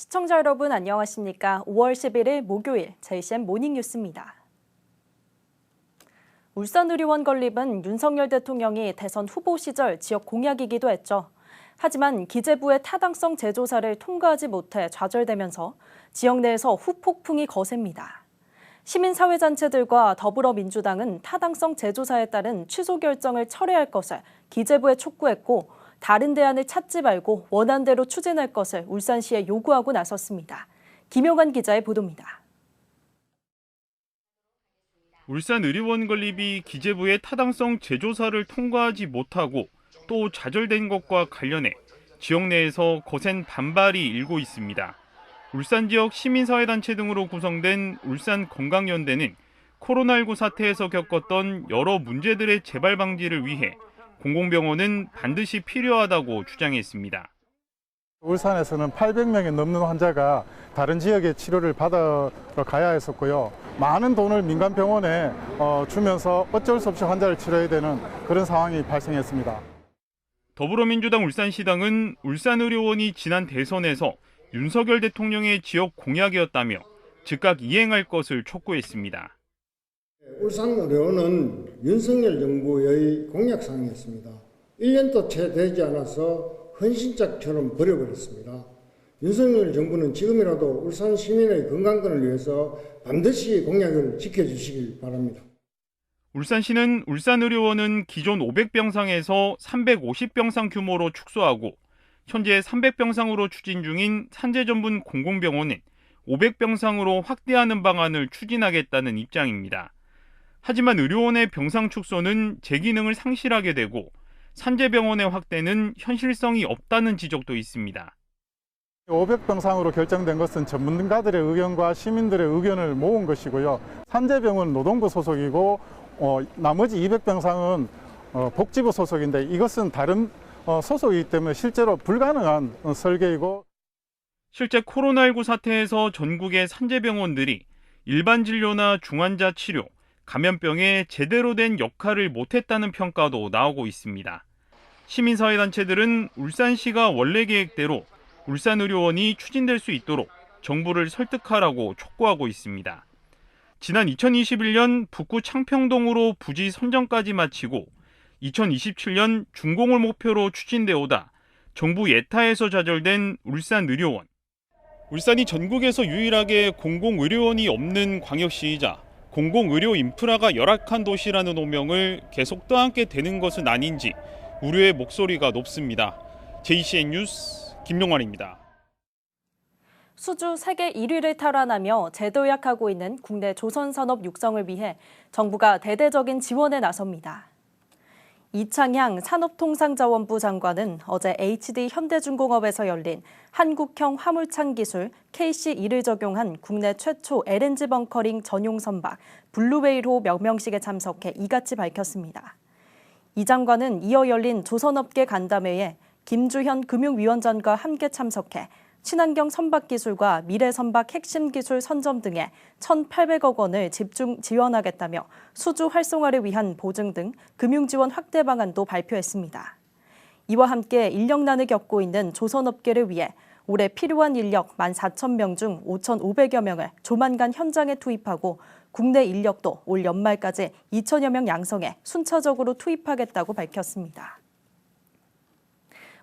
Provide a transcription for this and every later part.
시청자 여러분 안녕하십니까? 5월 11일 목요일 JCN 모닝뉴스입니다. 울산의료원 건립은 윤석열 대통령이 대선 후보 시절 지역 공약이기도 했죠. 하지만 기재부의 타당성 재조사를 통과하지 못해 좌절되면서 지역 내에서 후폭풍이 거셉니다. 시민사회단체들과 더불어민주당은 타당성 재조사에 따른 취소 결정을 철회할 것을 기재부에 촉구했고 다른 대안을 찾지 말고 원안대로 추진할 것을 울산시에 요구하고 나섰습니다. 김용환 기자의 보도입니다. 울산의료원 건립이 기재부의 타당성 재조사를 통과하지 못하고 또 좌절된 것과 관련해 지역 내에서 거센 반발이 일고 있습니다. 울산 지역 시민사회단체 등으로 구성된 울산건강연대는 코로나19 사태에서 겪었던 여러 문제들의 재발 방지를 위해 공공병원은 반드시 필요하다고 주장했습니다. 울산에서는 800명이 넘는 환자가 다른 지역에 치료를 받으러 가야 했었고요. 많은 돈을 민간병원에 주면서 어쩔 수 없이 환자를 치료해야 되는 그런 상황이 발생했습니다. 더불어민주당 울산시당은 울산의료원이 지난 대선에서 윤석열 대통령의 지역 공약이었다며 즉각 이행할 것을 촉구했습니다. 울산의료원은 윤석열 정부의 공약사항이었습니다. 1년도 채 되지 않아서 헌신짝처럼 버려버렸습니다. 윤석열 정부는 지금이라도 울산 시민의 건강권을 위해서 반드시 공약을 지켜주시길 바랍니다. 울산시는 울산의료원은 기존 500병상에서 350병상 규모로 축소하고 현재 300병상으로 추진 중인 산재전문 공공병원은 500병상으로 확대하는 방안을 추진하겠다는 입장입니다. 하지만 의료원의 병상 축소는 제 기능을 상실하게 되고 산재병원의 확대는 현실성이 없다는 지적도 있습니다. 500병상으로 결정된 것은 전문가들의 의견과 시민들의 의견을 모은 것이고요. 산재병원은 노동부 소속이고 나머지 200병상은 복지부 소속인데 이것은 다른 소속이기 때문에 실제로 불가능한 설계이고 실제 코로나19 사태에서 전국의 산재병원들이 일반 진료나 중환자 치료, 감염병에 제대로 된 역할을 못했다는 평가도 나오고 있습니다. 시민사회단체들은 울산시가 원래 계획대로 울산의료원이 추진될 수 있도록 정부를 설득하라고 촉구하고 있습니다. 지난 2021년 북구 창평동으로 부지 선정까지 마치고 2027년 준공을 목표로 추진돼 오다 정부 예타에서 좌절된 울산의료원. 울산이 전국에서 유일하게 공공의료원이 없는 광역시이자 공공의료 인프라가 열악한 도시라는 오명을 계속 떠안게 되는 것은 아닌지 우려의 목소리가 높습니다. JCN 뉴스 김용환입니다. 수주 세계 1위를 탈환하며 재도약하고 있는 국내 조선산업 육성을 위해 정부가 대대적인 지원에 나섭니다. 이창향 산업통상자원부 장관은 어제 HD 현대중공업에서 열린 한국형 화물창 기술 KC2를 적용한 국내 최초 LNG 벙커링 전용 선박 블루웨일호 명명식에 참석해 이같이 밝혔습니다. 이 장관은 이어 열린 조선업계 간담회에 김주현 금융위원장과 함께 참석해 친환경 선박 기술과 미래 선박 핵심 기술 선점 등에 1,800억 원을 집중 지원하겠다며 수주 활성화를 위한 보증 등 금융 지원 확대 방안도 발표했습니다. 이와 함께 인력난을 겪고 있는 조선업계를 위해 올해 필요한 인력 14,000명 중 5,500여 명을 조만간 현장에 투입하고 국내 인력도 올 연말까지 2,000여 명 양성해 순차적으로 투입하겠다고 밝혔습니다.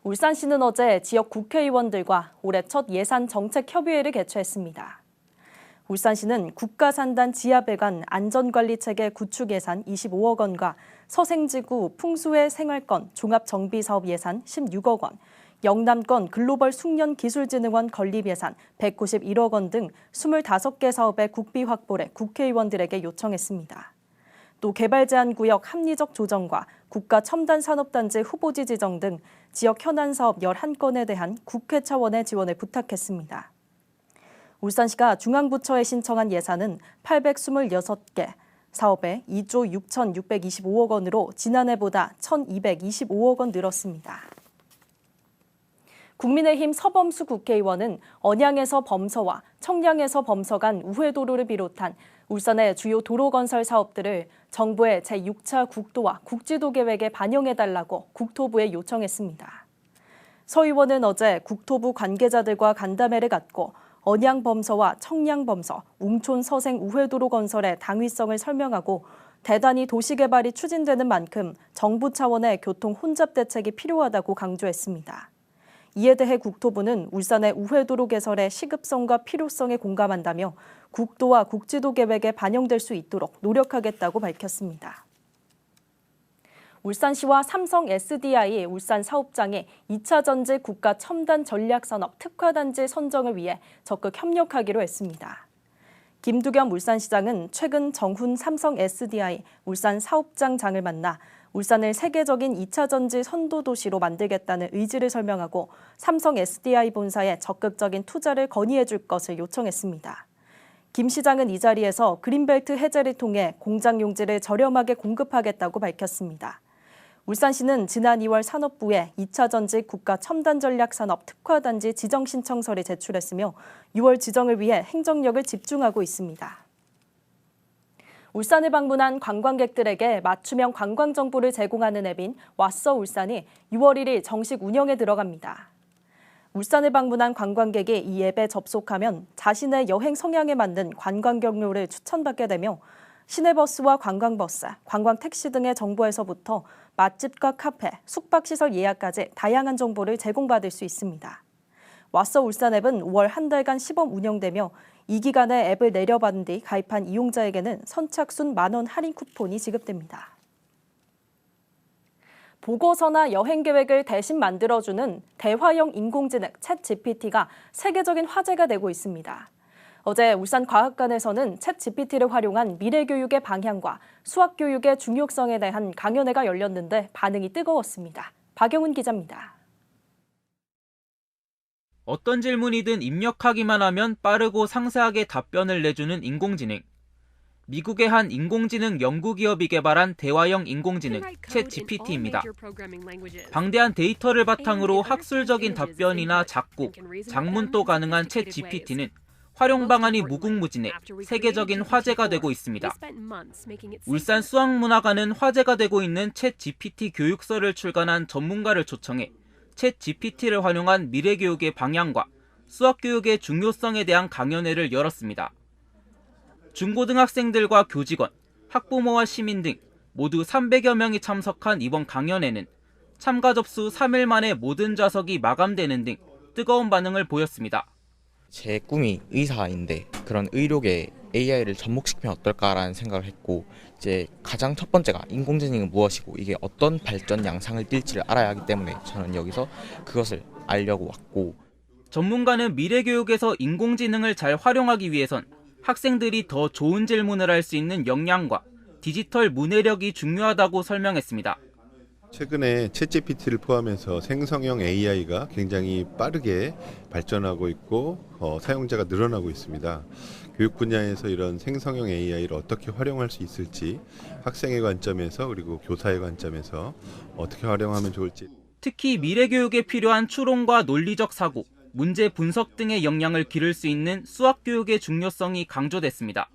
울산시는 어제 지역 국회의원들과 올해 첫 예산 정책 협의회를 개최했습니다. 울산시는 국가산단 지하배관 안전관리체계 구축 예산 25억 원과 서생지구 풍수해 생활권 종합정비사업 예산 16억 원, 영남권 글로벌 숙련기술진흥원 건립 예산 191억 원 등 25개 사업의 국비 확보를 국회의원들에게 요청했습니다. 또 개발제한구역 합리적 조정과 국가첨단산업단지 후보지 지정 등 지역 현안사업 11건에 대한 국회 차원의 지원을 부탁했습니다. 울산시가 중앙부처에 신청한 예산은 826개, 사업에 2조 6,625억 원으로 지난해보다 1,225억 원 늘었습니다. 국민의힘 서범수 국회의원은 언양에서 범서와 청량에서 범서 간 우회도로를 비롯한 울산의 주요 도로 건설 사업들을 정부의 제6차 국도와 국지도 계획에 반영해달라고 국토부에 요청했습니다. 서 의원은 어제 국토부 관계자들과 간담회를 갖고 언양범서와 청량범서, 웅촌 서생 우회도로 건설의 당위성을 설명하고 대단히 도시개발이 추진되는 만큼 정부 차원의 교통 혼잡 대책이 필요하다고 강조했습니다. 이에 대해 국토부는 울산의 우회도로 개설의 시급성과 필요성에 공감한다며 국도와 국지도 계획에 반영될 수 있도록 노력하겠다고 밝혔습니다. 울산시와 삼성 SDI 울산 사업장이 2차 전지 국가 첨단 전략산업 특화단지 선정을 위해 적극 협력하기로 했습니다. 김두겸 울산시장은 최근 정훈 삼성 SDI 울산 사업장장을 만나 울산을 세계적인 2차 전지 선도 도시로 만들겠다는 의지를 설명하고 삼성 SDI 본사에 적극적인 투자를 건의해 줄 것을 요청했습니다. 김 시장은 이 자리에서 그린벨트 해제를 통해 공장 용지를 저렴하게 공급하겠다고 밝혔습니다. 울산시는 지난 2월 산업부에 2차 전지 국가 첨단 전략 산업 특화단지 지정 신청서를 제출했으며 6월 지정을 위해 행정력을 집중하고 있습니다. 울산을 방문한 관광객들에게 맞춤형 관광 정보를 제공하는 앱인 왔어 울산이 6월 1일 정식 운영에 들어갑니다. 울산을 방문한 관광객이 이 앱에 접속하면 자신의 여행 성향에 맞는 관광 경로를 추천받게 되며 시내버스와 관광버스, 관광택시 등의 정보에서부터 맛집과 카페, 숙박시설 예약까지 다양한 정보를 제공받을 수 있습니다. 왔어 울산 앱은 5월 한 달간 시범 운영되며 이 기간에 앱을 내려받은 뒤 가입한 이용자에게는 선착순 만원 할인 쿠폰이 지급됩니다. 보고서나 여행 계획을 대신 만들어주는 대화형 인공지능 챗GPT가 세계적인 화제가 되고 있습니다. 어제 울산과학관에서는 챗GPT를 활용한 미래교육의 방향과 수학교육의 중요성에 대한 강연회가 열렸는데 반응이 뜨거웠습니다. 박영훈 기자입니다. 어떤 질문이든 입력하기만 하면 빠르고 상세하게 답변을 내주는 인공지능. 미국의 한 인공지능 연구기업이 개발한 대화형 인공지능 챗GPT입니다. 방대한 데이터를 바탕으로 학술적인 답변이나 작곡, 장문도 가능한 챗GPT는 활용 방안이 무궁무진해 세계적인 화제가 되고 있습니다. 울산 수학문화관은 화제가 되고 있는 챗GPT 교육서를 출간한 전문가를 초청해 챗GPT를 활용한 미래교육의 방향과 수학교육의 중요성에 대한 강연회를 열었습니다. 중고등학생들과 교직원, 학부모와 시민 등 모두 300여 명이 참석한 이번 강연회는 참가 접수 3일 만에 모든 좌석이 마감되는 등 뜨거운 반응을 보였습니다. 제 꿈이 의사인데 그런 의료계에 AI를 접목시키면 어떨까라는 생각을 했고, 이제 가장 첫 번째가 인공지능이 무엇이고 이게 어떤 발전 양상을 띨지를 알아야 하기 때문에 저는 여기서 그것을 알려고 왔고, 전문가는 미래교육에서 인공지능을 잘 활용하기 위해선 학생들이 더 좋은 질문을 할 수 있는 역량과 디지털 문해력이 중요하다고 설명했습니다. 최근에 챗GPT를 포함해서 생성형 AI가 굉장히 빠르게 발전하고 있고 사용자가 늘어나고 있습니다. 교육 분야에서 이런 생성형 AI를 어떻게 활용할 수 있을지, 학생의 관점에서 그리고 교사의 관점에서 어떻게 활용하면 좋을지. 특히 미래교육에 필요한 추론과 논리적 사고, 문제 분석 등의 역량을 기를 수 있는 수학교육의 중요성이 강조됐습니다.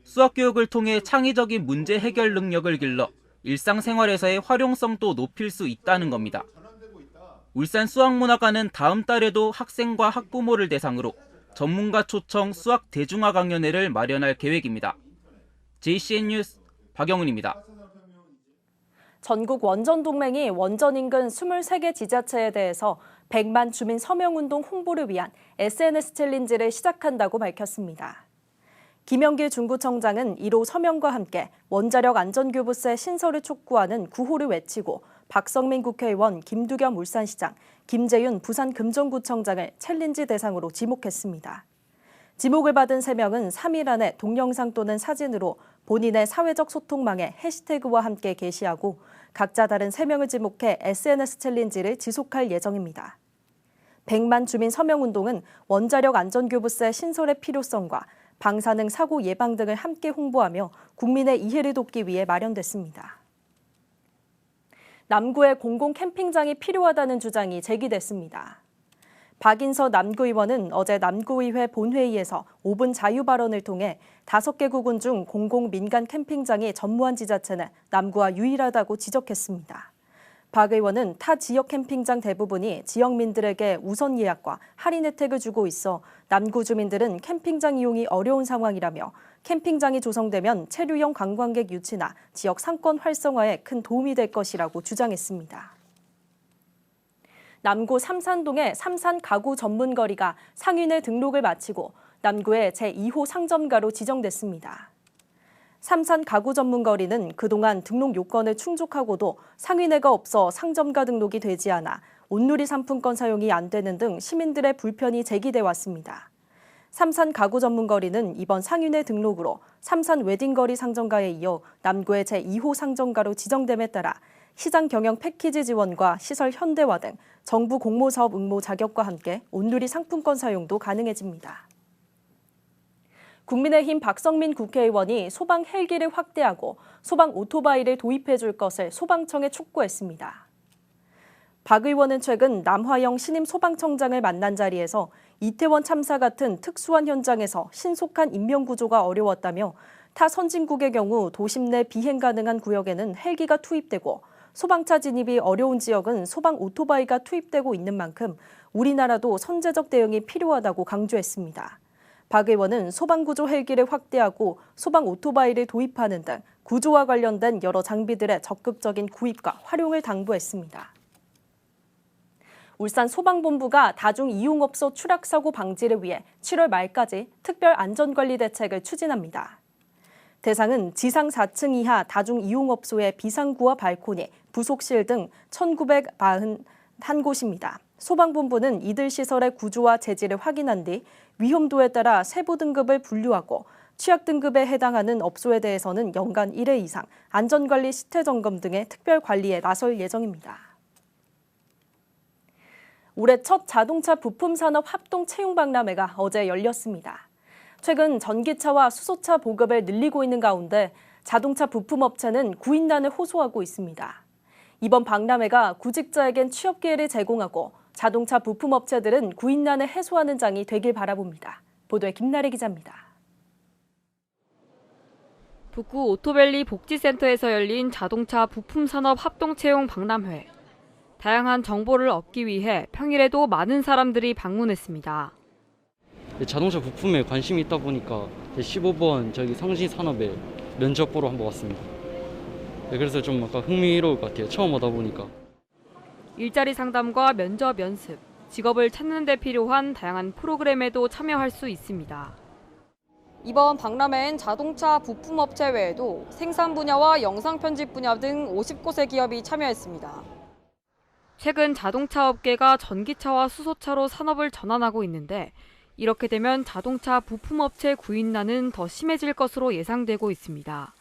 수학교육을 통해 창의적인 문제 해결 능력을 길러 일상생활에서의 활용성도 높일 수 있다는 겁니다. 울산 수학문화관은 다음 달에도 학생과 학부모를 대상으로 전문가 초청 수학 대중화 강연회를 마련할 계획입니다. JCN 뉴스 박영훈입니다. 전국 원전동맹이 원전 인근 23개 지자체에 대해서 100만 주민 서명운동 홍보를 위한 SNS 챌린지를 시작한다고 밝혔습니다. 김영길 중구청장은 1호 서명과 함께 원자력 안전교부세 신설을 촉구하는 구호를 외치고 박성민 국회의원, 김두겸 울산시장, 김재윤 부산금정구청장을 챌린지 대상으로 지목했습니다. 지목을 받은 3명은 3일 안에 동영상 또는 사진으로 본인의 사회적 소통망에 해시태그와 함께 게시하고 각자 다른 3명을 지목해 SNS 챌린지를 지속할 예정입니다. 100만 주민 서명운동은 원자력 안전교부세 신설의 필요성과 방사능 사고 예방 등을 함께 홍보하며 국민의 이해를 돕기 위해 마련됐습니다. 남구에 공공 캠핑장이 필요하다는 주장이 제기됐습니다. 박인서 남구의원은 어제 남구의회 본회의에서 5분 자유 발언을 통해 5개 구군 중 공공 민간 캠핑장이 전무한 지자체는 남구가 유일하다고 지적했습니다. 박 의원은 타 지역 캠핑장 대부분이 지역민들에게 우선 예약과 할인 혜택을 주고 있어 남구 주민들은 캠핑장 이용이 어려운 상황이라며 캠핑장이 조성되면 체류형 관광객 유치나 지역 상권 활성화에 큰 도움이 될 것이라고 주장했습니다. 남구 삼산동의 삼산 가구 전문거리가 상인회 등록을 마치고 남구의 제2호 상점가로 지정됐습니다. 삼산 가구 전문거리는 그동안 등록 요건을 충족하고도 상인회가 없어 상점가 등록이 되지 않아 온누리 상품권 사용이 안 되는 등 시민들의 불편이 제기돼 왔습니다. 삼산 가구 전문거리는 이번 상인회 등록으로 삼산 웨딩거리 상점가에 이어 남구의 제2호 상점가로 지정됨에 따라 시장 경영 패키지 지원과 시설 현대화 등 정부 공모사업 응모 자격과 함께 온누리 상품권 사용도 가능해집니다. 국민의힘 박성민 국회의원이 소방 헬기를 확대하고 소방 오토바이를 도입해 줄 것을 소방청에 촉구했습니다. 박 의원은 최근 남화영 신임 소방청장을 만난 자리에서 이태원 참사 같은 특수한 현장에서 신속한 인명 구조가 어려웠다며 타 선진국의 경우 도심 내 비행 가능한 구역에는 헬기가 투입되고 소방차 진입이 어려운 지역은 소방 오토바이가 투입되고 있는 만큼 우리나라도 선제적 대응이 필요하다고 강조했습니다. 박 의원은 소방구조 헬기를 확대하고 소방 오토바이를 도입하는 등 구조와 관련된 여러 장비들의 적극적인 구입과 활용을 당부했습니다. 울산 소방본부가 다중이용업소 추락사고 방지를 위해 7월 말까지 특별 안전관리 대책을 추진합니다. 대상은 지상 4층 이하 다중이용업소의 비상구와 발코니, 부속실 등 1,941곳입니다. 소방본부는 이들 시설의 구조와 재질을 확인한 뒤 위험도에 따라 세부 등급을 분류하고 취약 등급에 해당하는 업소에 대해서는 연간 1회 이상 안전관리 시태 점검 등의 특별 관리에 나설 예정입니다. 올해 첫 자동차 부품 산업 합동 채용 박람회가 어제 열렸습니다. 최근 전기차와 수소차 보급을 늘리고 있는 가운데 자동차 부품 업체는 구인난을 호소하고 있습니다. 이번 박람회가 구직자에겐 취업 기회를 제공하고 자동차 부품 업체들은 구인난을 해소하는 장이 되길 바라봅니다. 보도에 김나래 기자입니다. 북구 오토밸리 복지센터에서 열린 자동차 부품 산업 합동 채용 박람회. 다양한 정보를 얻기 위해 평일에도 많은 사람들이 방문했습니다. 자동차 부품에 관심이 있다 보니까 15번 저기 성신산업에 면접 보러 한번 왔습니다. 그래서 좀 약간 흥미로울 것 같아요. 처음 오다 보니까. 일자리 상담과 면접 연습, 직업을 찾는 데 필요한 다양한 프로그램에도 참여할 수 있습니다. 이번 박람회엔 자동차 부품 업체 외에도 생산 분야와 영상 편집 분야 등 50곳의 기업이 참여했습니다. 최근 자동차 업계가 전기차와 수소차로 산업을 전환하고 있는데 이렇게 되면 자동차 부품업체 구인난은 더 심해질 것으로 예상되고 있습니다.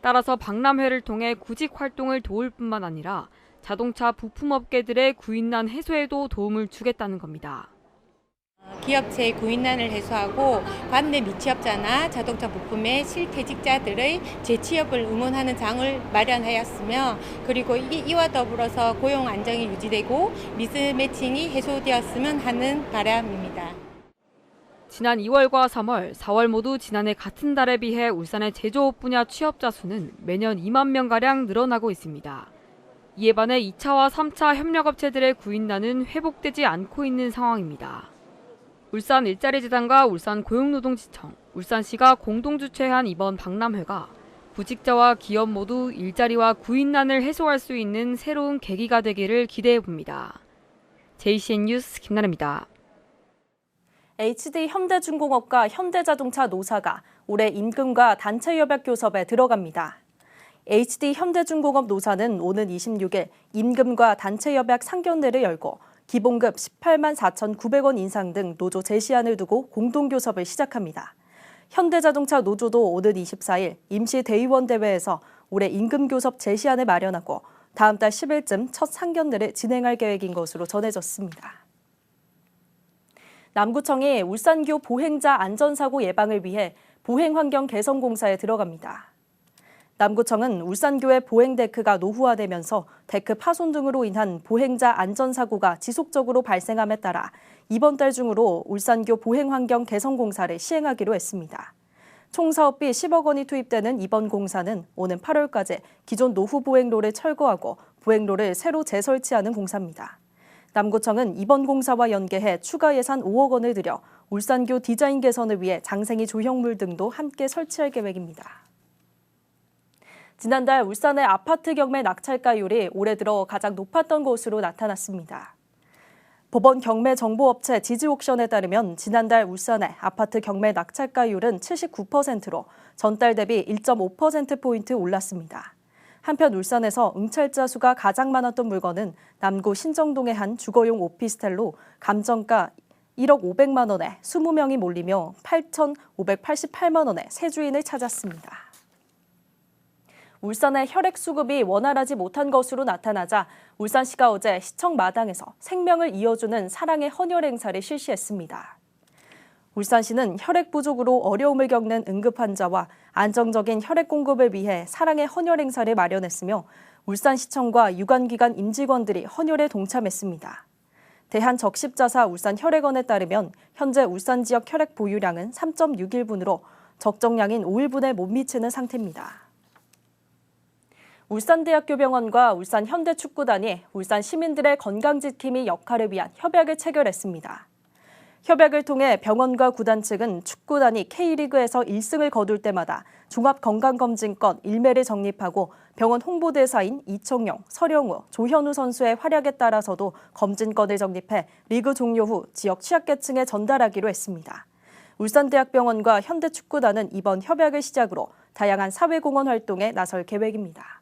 따라서 박람회를 통해 구직 활동을 도울 뿐만 아니라 자동차 부품업계들의 구인난 해소에도 도움을 주겠다는 겁니다. 기업체의 구인난을 해소하고 관내 미취업자나 자동차 부품의 실퇴직자들의 재취업을 응원하는 장을 마련하였으며 그리고 이와 더불어서 고용 안정이 유지되고 미스매칭이 해소되었으면 하는 바람입니다. 지난 2월과 3월, 4월 모두 지난해 같은 달에 비해 울산의 제조업 분야 취업자 수는 매년 2만 명가량 늘어나고 있습니다. 이에 반해 2차와 3차 협력업체들의 구인난은 회복되지 않고 있는 상황입니다. 울산 일자리재단과 울산 고용노동지청, 울산시가 공동 주최한 이번 박람회가 구직자와 기업 모두 일자리와 구인난을 해소할 수 있는 새로운 계기가 되기를 기대해 봅니다. JCN 뉴스 김나래입니다. HD 현대중공업과 현대자동차 노사가 올해 임금과 단체협약 교섭에 들어갑니다. HD 현대중공업 노사는 오는 26일 임금과 단체협약 상견례를 열고 기본급 18만 4,900원 인상 등 노조 제시안을 두고 공동교섭을 시작합니다. 현대자동차 노조도 오는 24일 임시대의원 대회에서 올해 임금교섭 제시안을 마련하고 다음 달 10일쯤 첫 상견례를 진행할 계획인 것으로 전해졌습니다. 남구청이 울산교 보행자 안전사고 예방을 위해 보행환경 개선 공사에 들어갑니다. 남구청은 울산교의 보행데크가 노후화되면서 데크 파손 등으로 인한 보행자 안전사고가 지속적으로 발생함에 따라 이번 달 중으로 울산교 보행환경 개선 공사를 시행하기로 했습니다. 총 사업비 10억 원이 투입되는 이번 공사는 오는 8월까지 기존 노후 보행로를 철거하고 보행로를 새로 재설치하는 공사입니다. 남구청은 이번 공사와 연계해 추가 예산 5억 원을 들여 울산교 디자인 개선을 위해 장생이 조형물 등도 함께 설치할 계획입니다. 지난달 울산의 아파트 경매 낙찰가율이 올해 들어 가장 높았던 것으로 나타났습니다. 법원 경매 정보업체 지지옥션에 따르면 지난달 울산의 아파트 경매 낙찰가율은 79%로 전달 대비 1.5%포인트 올랐습니다. 한편 울산에서 응찰자 수가 가장 많았던 물건은 남구 신정동의 한 주거용 오피스텔로 감정가 1억 500만 원에 20명이 몰리며 8,588만 원에 새 주인을 찾았습니다. 울산의 혈액 수급이 원활하지 못한 것으로 나타나자 울산시가 어제 시청 마당에서 생명을 이어주는 사랑의 헌혈 행사를 실시했습니다. 울산시는 혈액 부족으로 어려움을 겪는 응급 환자와 안정적인 혈액 공급을 위해 사랑의 헌혈 행사를 마련했으며 울산시청과 유관기관 임직원들이 헌혈에 동참했습니다. 대한적십자사 울산혈액원에 따르면 현재 울산 지역 혈액 보유량은 3.6일분으로 적정량인 5일분에 못 미치는 상태입니다. 울산대학교 병원과 울산현대축구단이 울산 시민들의 건강지킴이 역할을 위한 협약을 체결했습니다. 협약을 통해 병원과 구단 측은 축구단이 K리그에서 1승을 거둘 때마다 종합건강검진권 1매를 적립하고 병원 홍보대사인 이청용, 서령우, 조현우 선수의 활약에 따라서도 검진권을 적립해 리그 종료 후 지역 취약계층에 전달하기로 했습니다. 울산대학병원과 현대축구단은 이번 협약을 시작으로 다양한 사회공헌 활동에 나설 계획입니다.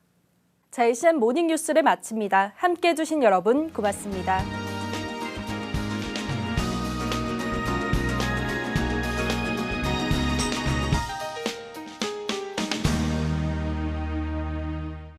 자, ACN 모닝뉴스를 마칩니다. 함께해 주신 여러분 고맙습니다.